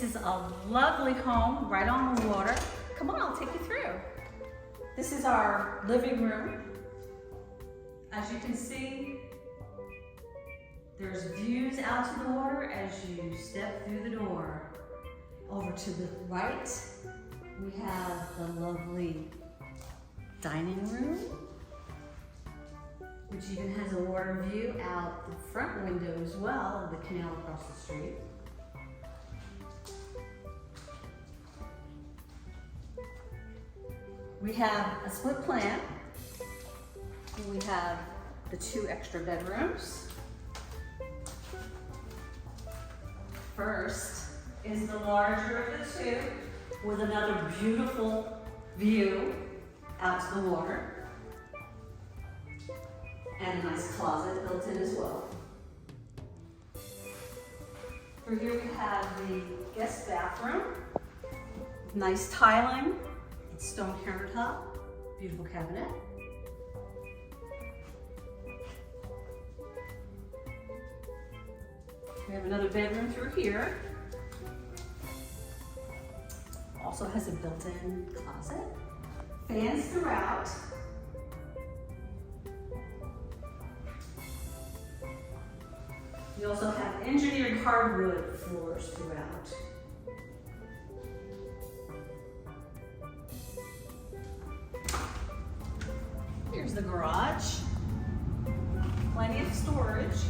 This is a lovely home right on the water. Come on, I'll take you through. This is our living room. As you can see, there's views out to the water as you step through the door. Over to the right, we have the lovely dining room, which even has a water view out the front window as well of the canal across the street. We have a split plan. We have the 2 extra bedrooms. First is the larger of the 2 with another beautiful view out to the water. And a nice closet built in as well. Through here we have the guest bathroom. Nice tiling, stone countertop, beautiful cabinet. We have another bedroom through here. Also has a built-in closet. Fans throughout. We also have engineered hardwood floors throughout. Here's the garage. Plenty of storage.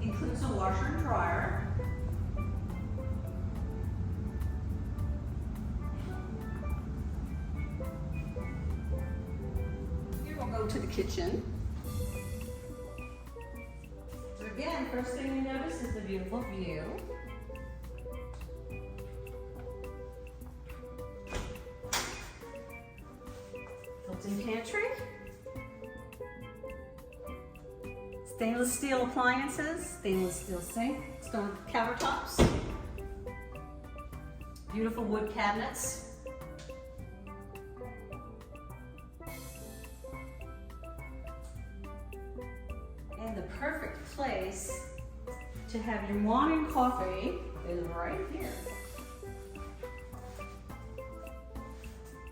Includes a washer and dryer. Here we'll go to the kitchen. So again, first thing you notice is the beautiful view. Built-in pantry. Stainless steel appliances, stainless steel sink, stone countertops, beautiful wood cabinets. And the perfect place to have your morning coffee is right here.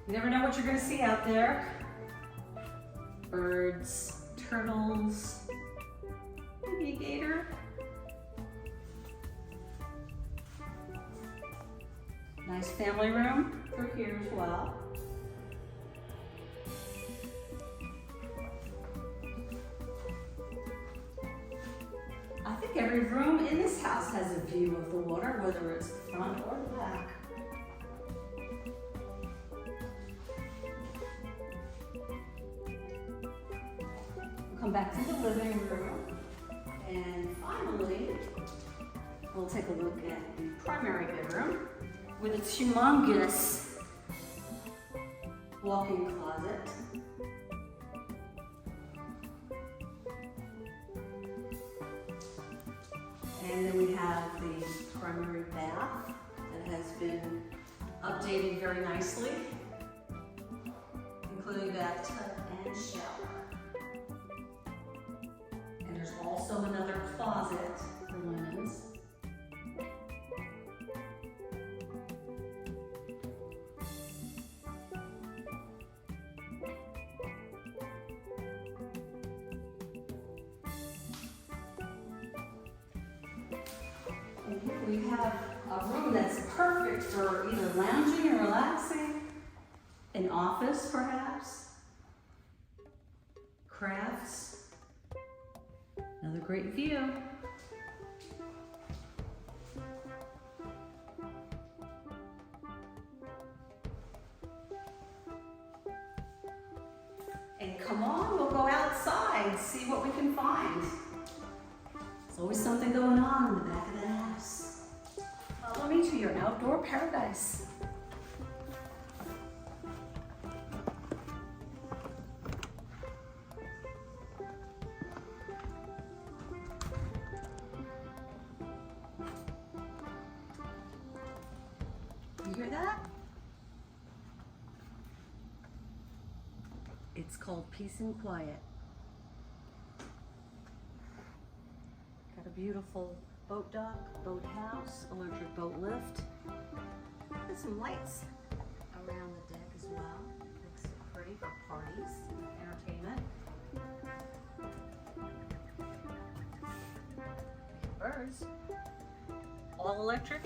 You never know what you're going to see out there. Birds, turtles, maybe a gator. Nice family room through here as well. I think every room in this house has a view of the water, whether it's the front or the back. We'll come back to the living room. And finally, we'll take a look at the primary bedroom with its humongous walk-in closet. And then we have the primary bath that has been updated very nicely, including bathtub and shower. And there's also another closet for linens. And here we have a room that's perfect for either lounging and relaxing, an office perhaps, crafts, another great view. And come on, we'll go outside and see what we can find. There's always something going on in the back of the house. Follow me to your outdoor paradise. You hear that? It's called peace and quiet. Got a beautiful boat dock, boat house, electric boat lift. There's some lights around the deck as well. Looks pretty for parties, entertainment. Birds. All electric.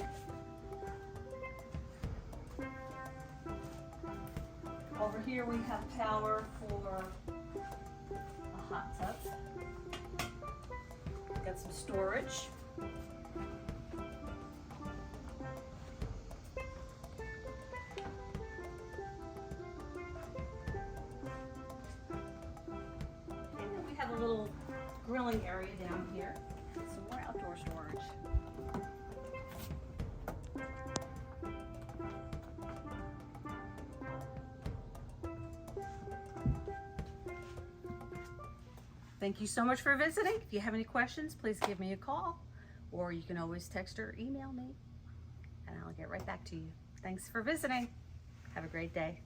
Over here we have power for a hot tub. Got some storage. And then we have a little grilling area down here. Some more outdoor storage. Thank you so much for visiting. If you have any questions, please give me a call, or you can always text or email me, and I'll get right back to you. Thanks for visiting. Have a great day.